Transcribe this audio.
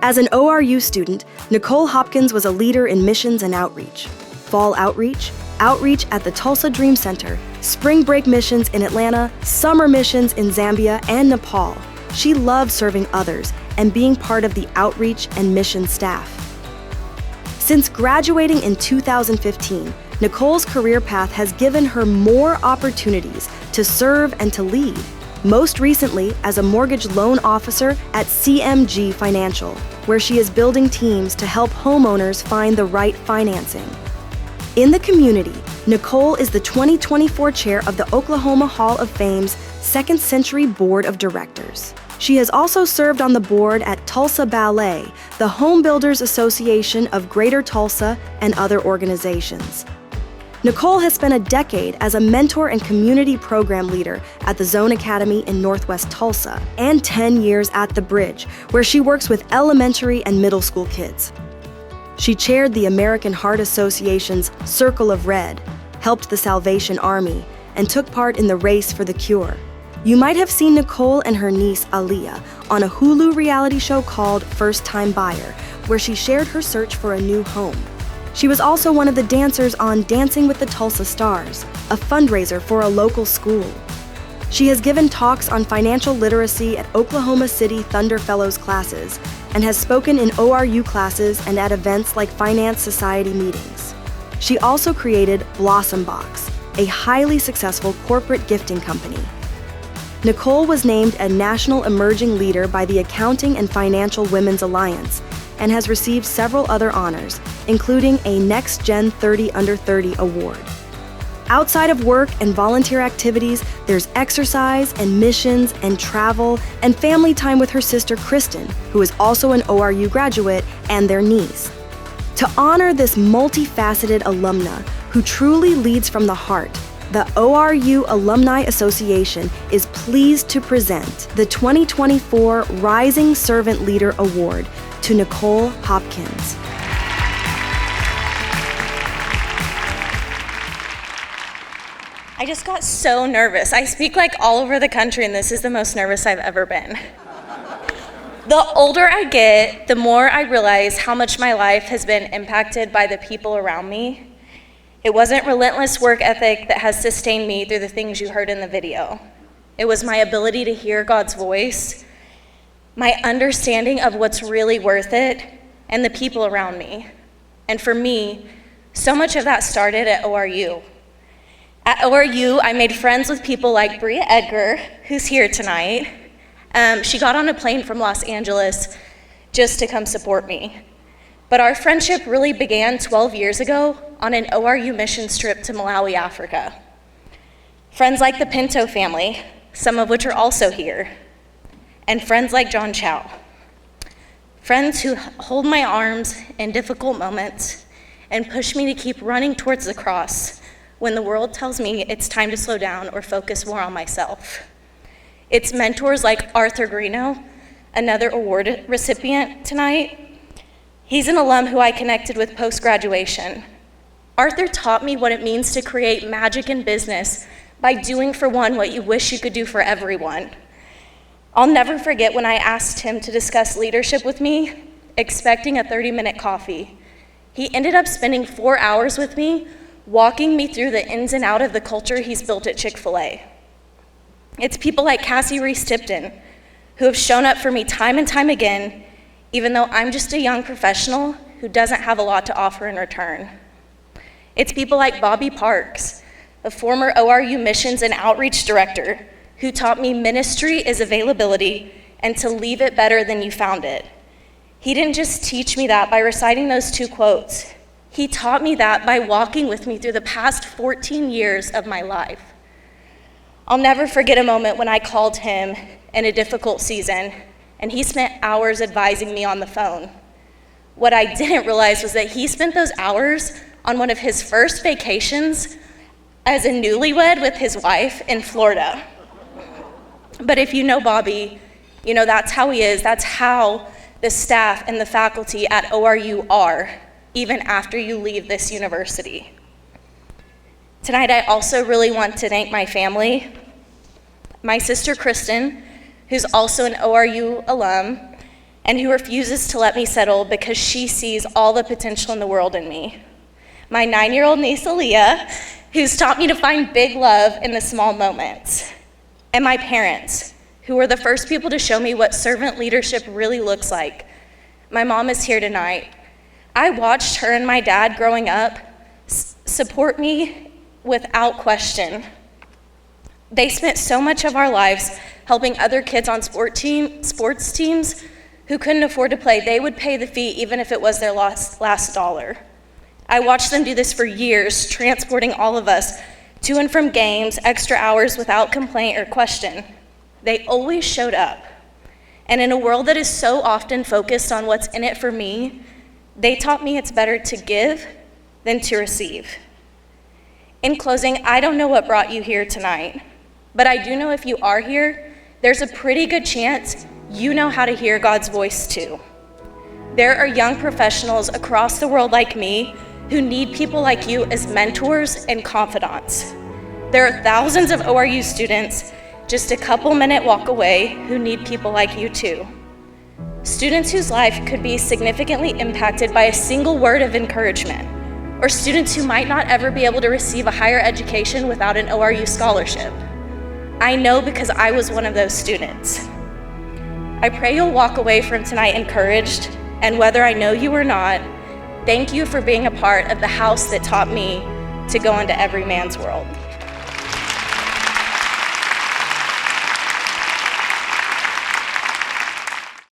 As an ORU student, Nicole Hopkins was a leader in missions and outreach. Fall outreach, outreach at the Tulsa Dream Center, spring break missions in Atlanta, summer missions in Zambia and Nepal. She loved serving others and being part of the outreach and mission staff. Since graduating in 2015, Nicole's career path has given her more opportunities to serve and to lead, most recently as a mortgage loan officer at CMG Financial, where she is building teams to help homeowners find the right financing. In the community, Nicole is the 2024 chair of the Oklahoma Hall of Fame's Second Century Board of Directors. She has also served on the board at Tulsa Ballet, the Home Builders Association of Greater Tulsa, and other organizations. Nicole has spent a decade as a mentor and community program leader at the Zone Academy in Northwest Tulsa, and 10 years at The Bridge, where she works with elementary and middle school kids. She chaired the American Heart Association's Circle of Red, helped the Salvation Army, and took part in the Race for the Cure. You might have seen Nicole and her niece, Aaliyah, on a Hulu reality show called First Time Buyer, where she shared her search for a new home. She was also one of the dancers on Dancing with the Tulsa Stars, a fundraiser for a local school. She has given talks on financial literacy at Oklahoma City Thunder Fellows classes and has spoken in ORU classes and at events like Finance Society meetings. She also created Blossom Box, a highly successful corporate gifting company. Nicole was named a National Emerging Leader by the Accounting and Financial Women's Alliance and has received several other honors, including a Next Gen 30 Under 30 award. Outside of work and volunteer activities, there's exercise and missions and travel and family time with her sister Kristen, who is also an ORU graduate, and their niece. To honor this multifaceted alumna who truly leads from the heart, the ORU Alumni Association is pleased to present the 2024 Rising Servant Leader Award to Nicole Hopkins. I just got so nervous. I speak like all over the country, and this is the most nervous I've ever been. The older I get, the more I realize how much my life has been impacted by the people around me. It wasn't relentless work ethic that has sustained me through the things you heard in the video. It was my ability to hear God's voice, my understanding of what's really worth it, and the people around me. And for me, so much of that started at ORU. At ORU, I made friends with people like Bria Edgar, who's here tonight. She got on a plane from Los Angeles just to come support me. But our friendship really began 12 years ago on an ORU mission trip to Malawi, Africa. Friends like the Pinto family, some of which are also here, and friends like John Chow. Friends who hold my arms in difficult moments and push me to keep running towards the cross when the world tells me it's time to slow down or focus more on myself. It's mentors like Arthur Greeno, another award recipient tonight. He's an alum who I connected with post-graduation. Arthur taught me what it means to create magic in business by doing for one what you wish you could do for everyone. I'll never forget when I asked him to discuss leadership with me, expecting a 30-minute coffee. He ended up spending 4 hours with me, walking me through the ins and out of the culture he's built at Chick-fil-A. It's people like Cassie Reese-Tipton who have shown up for me time and time again, even though I'm just a young professional who doesn't have a lot to offer in return. It's people like Bobby Parks, a former ORU missions and outreach director, who taught me ministry is availability and to leave it better than you found it. He didn't just teach me that by reciting those 2 quotes. He taught me that by walking with me through the past 14 years of my life. I'll never forget a moment when I called him in a difficult season, and he spent hours advising me on the phone. What I didn't realize was that he spent those hours on one of his first vacations as a newlywed with his wife in Florida. But if you know Bobby, you know that's how he is. That's how the staff and the faculty at ORU are, even after you leave this university. Tonight, I also really want to thank my family, my sister Kristen, who's also an ORU alum, and who refuses to let me settle because she sees all the potential in the world in me. My 9-year-old niece, Aaliyah, who's taught me to find big love in the small moments. And my parents, who were the first people to show me what servant leadership really looks like. My mom is here tonight. I watched her and my dad growing up support me without question. They spent so much of our lives helping other kids on sports teams who couldn't afford to play. They would pay the fee even if it was their last dollar. I watched them do this for years, transporting all of us to and from games, extra hours without complaint or question. They always showed up. And in a world that is so often focused on what's in it for me, they taught me it's better to give than to receive. In closing, I don't know what brought you here tonight, but I do know if you are here, there's a pretty good chance you know how to hear God's voice too. There are young professionals across the world like me who need people like you as mentors and confidants. There are thousands of ORU students just a couple-minute walk away who need people like you too. Students whose life could be significantly impacted by a single word of encouragement, or students who might not ever be able to receive a higher education without an ORU scholarship. I know because I was one of those students. I pray you'll walk away from tonight encouraged, and whether I know you or not, thank you for being a part of the house that taught me to go into every man's world.